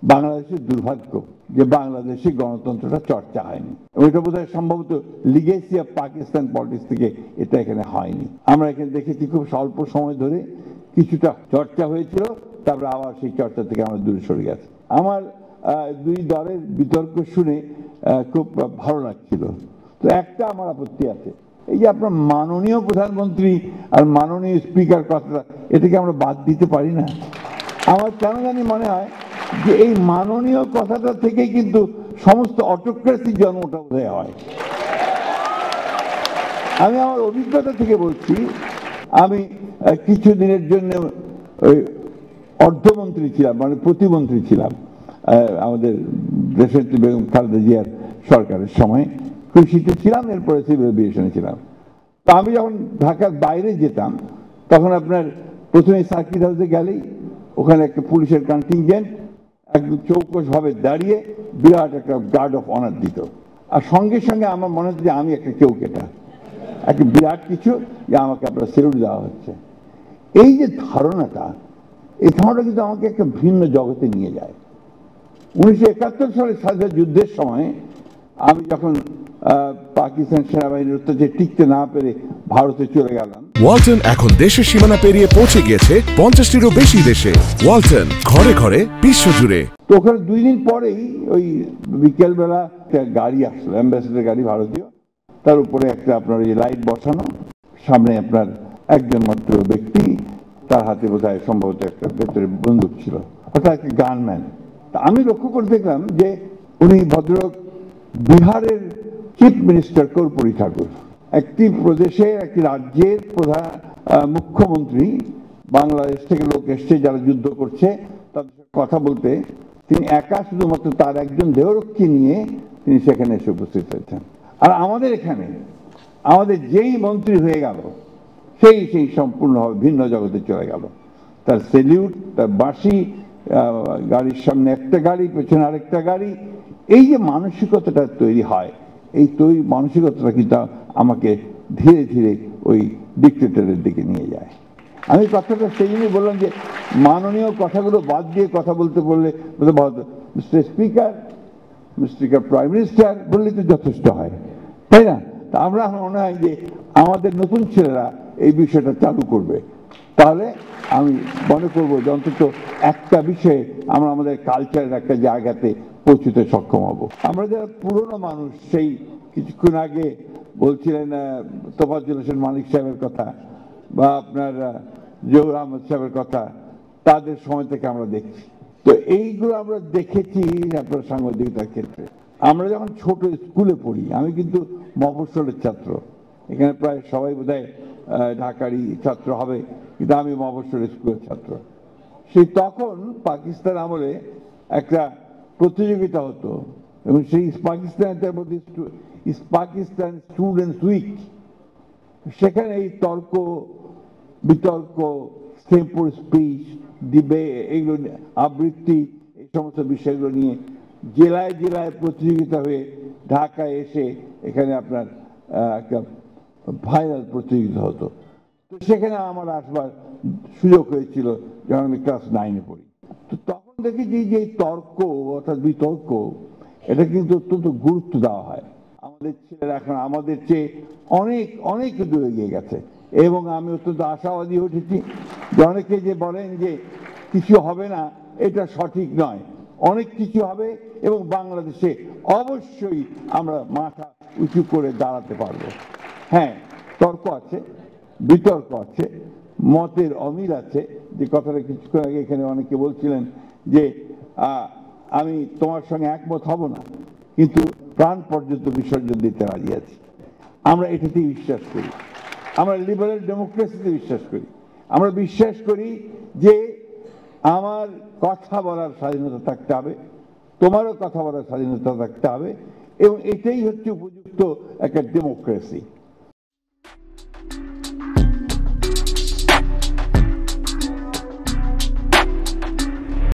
বাংলাদেশের দুর্ভাগ্য যে বাংলাদেশে গণতন্ত্রটা চর্চা হয়নি। ওইটা বোধহয় সম্ভবত লিগেসি অফ পাকিস্তান পলিটিক্স থেকে এটা এখানে হয়নি। আমরা এখানে দেখেছি খুব স্বল্প সময় ধরে কিছুটা চর্চা হয়েছিল, তারপরে আবার সেই চর্চা থেকে আমরা দূরে সরে গেছি। আমার দুই দলের বিতর্ক শুনে খুব ভালো লাগছিল। তো একটা আমার আপত্তি আছে, এই যে আপনার মাননীয় প্রধানমন্ত্রী আর মাননীয় স্পিকার কথাটা, এটাকে আমরা বাদ দিতে পারি না? আমার কেন জানি মনে হয় যে এই মাননীয় কথাটা থেকে কিন্তু সমস্ত অটোক্রেসির জন্মটা বোধহয় হয়। আমি আমার অভিজ্ঞতা থেকে বলছি, আমি কিছু দিনের জন্য ওই অর্থমন্ত্রী ছিলাম, মানে প্রতিমন্ত্রী ছিলাম আমাদের দেশের বেগম খালেদা জিয়ার সরকারের সময়। কৃষিতে ছিলাম, এরপরে সিভিল এভিয়েশনে ছিলাম। তো আমি যখন ঢাকার বাইরে যেতাম তখন আপনার প্রথমে সার্কিট হাউসে গেলেই ওখানে একটা পুলিশের কন্টিনজেন্ট একদম চৌকস ভাবে দাঁড়িয়ে বিরাট একটা গার্ড অফ অনার দিত, আর সঙ্গে সঙ্গে আমার মনে হচ্ছে যে আমি একটা চৌকেটা, একটা বিরাট কিছু, যে আমাকে আপনার সেলুট দেওয়া হচ্ছে। এই যে ধারণাটা, এই ধারণাটা কিন্তু আমাকে একটা ভিন্ন জগতে নিয়ে যায়। 1971 সালে স্বাধীনতা যুদ্ধের সময় আমি যখন পাকিস্তান সেনাবাহিনীর অত্যাচারে টিকতে না পেরে ভারতে চলে গেলাম। ওয়ালটন এখন দেশের সীমানা পেরিয়ে পৌঁছে গিয়েছে 50টিরও বেশি দেশে। ওয়ালটন, ঘরে ঘরে বিশ্বজুড়ে। তো ওখানে 2 দিন পরেই ওই বিকেলবেলা একটা গাড়ি আসলো, অ্যাম্বাসেডার গাড়ি ভারতীয়, তার উপরে একটা আপনার এই লাইট বসানো, সামনে আপনার একজন মাত্র ব্যক্তি, তার হাতে বোধহয় সম্ভবত একটা ভেতরে বন্দুক ছিল, অর্থাৎ একটা গানম্যান। আমি লক্ষ্য করে দেখলাম যে উনি ভদ্রলোক বিহারের চিফ মিনিস্টার কর্পূরী ঠাকুর, একটি প্রদেশের, একটি রাজ্যের প্রধান মুখ্যমন্ত্রী। বাংলাদেশ থেকে লোক এসছে যারা যুদ্ধ করছে, তাদের সাথে কথা বলতে তিনি একা শুধুমাত্র তার একজন দেহরক্ষী নিয়ে তিনি সেখানে এসে উপস্থিত হয়েছেন। আর আমাদের এখানে আমাদের যেই মন্ত্রী হয়ে গেল সেই সম্পূর্ণভাবে ভিন্ন জগতে চলে গেল। তার সেলিউট, তার বাঁশি, গাড়ির সামনে একটা গাড়ি, পেছনে আরেকটা গাড়ি, এই যে মানসিকতাটা তৈরি হয়, এই মানসিকতাটা কিন্তু আমাকে ধীরে ধীরে ওই ডিক্টেটরের দিকে নিয়ে যায়। আমি কথাটা সেই জন্যই বললাম যে মাননীয় কথাগুলো বাদ দিয়ে কথা বলতে বললে mister speaker, mister prime minister বললে তো যথেষ্ট হয়, তাই না? তা আমরা মনে হয় যে আমাদের নতুন ছেলেরা এই বিষয়টা চালু করবে, তাহলে আমি মনে করবো যে অন্তত একটা বিষয়ে আমরা আমাদের কালচারের একটা জায়গাতে পৌঁছতে সক্ষম হব। আমরা যারা পুরনো মানুষ, সেই কিছুক্ষণ আগে বলছিলেন তোফাজ্জল হোসেন মালিক সাহেবের কথা বা আপনার জহুর আহমদ সাহেবের কথা, তাদের সময় থেকে আমরা দেখছি। তো এইগুলো আমরা দেখেছি আপনার সাংবাদিকতার ক্ষেত্রে। আমরা যখন ছোট স্কুলে পড়ি, আমি কিন্তু মফস্বলের ছাত্র, এখানে প্রায় সবাই বোধহয় ঢাকারই ছাত্র হবে, কিন্তু আমি মফস্বল স্কুলের ছাত্র। সেই তখন পাকিস্তান আমলে একটা প্রতিযোগিতা হতো, এবং সেই পাকিস্তান স্টুডেন্টস উইক, সেখানে এই তর্ক বিতর্ক, সেম্পল স্পিচ, এইগুলো আবৃত্তি, এই সমস্ত বিষয়গুলো নিয়ে জেলায় জেলায় প্রতিযোগিতা হয়ে ঢাকায় এসে এখানে আপনার একটা ফাইনাল প্রতিযোগিতা হতো। তো সেখানে আমার আসবার সুযোগ হয়েছিল যখন আমি ক্লাস 9-এ পড়ি। তো তখন দেখেছি যে তর্ক অর্থাৎ বিতর্ক, এটা কিন্তু অত্যন্ত গুরুত্ব দেওয়া হয়। আমাদের ছেলেরা এখন আমাদের চেয়ে অনেক অনেক দূরে এগিয়ে গেছে, এবং আমি অত্যন্ত আশাবাদী উঠেছি যে অনেকে যে বলেন যে কিছু হবে না, এটা সঠিক নয়, অনেক কিছু হবে, এবং বাংলাদেশে অবশ্যই আমরা মাথা উঁচু করে দাঁড়াতে পারবো। হ্যাঁ, তর্ক আছে, বিতর্ক আছে, মতের অমিল আছে। যে কথাটা কিছুক্ষণ আগে এখানে অনেকে বলছিলেন যে আমি তোমার সঙ্গে একমত হব না, কিন্তু প্রাণ পর্যন্ত বিসর্জন দিতে রাজি আছি। আমরা এটাতেই বিশ্বাস করি, আমরা লিবারেল ডেমোক্রেসিতে বিশ্বাস করি। আমরা বিশ্বাস করি যে আমার কথা বলার স্বাধীনতা থাকতে হবে, তোমারও কথা বলার স্বাধীনতা থাকতে হবে, এবং এটাই হচ্ছে উপযুক্ত একটা ডেমোক্রেসি।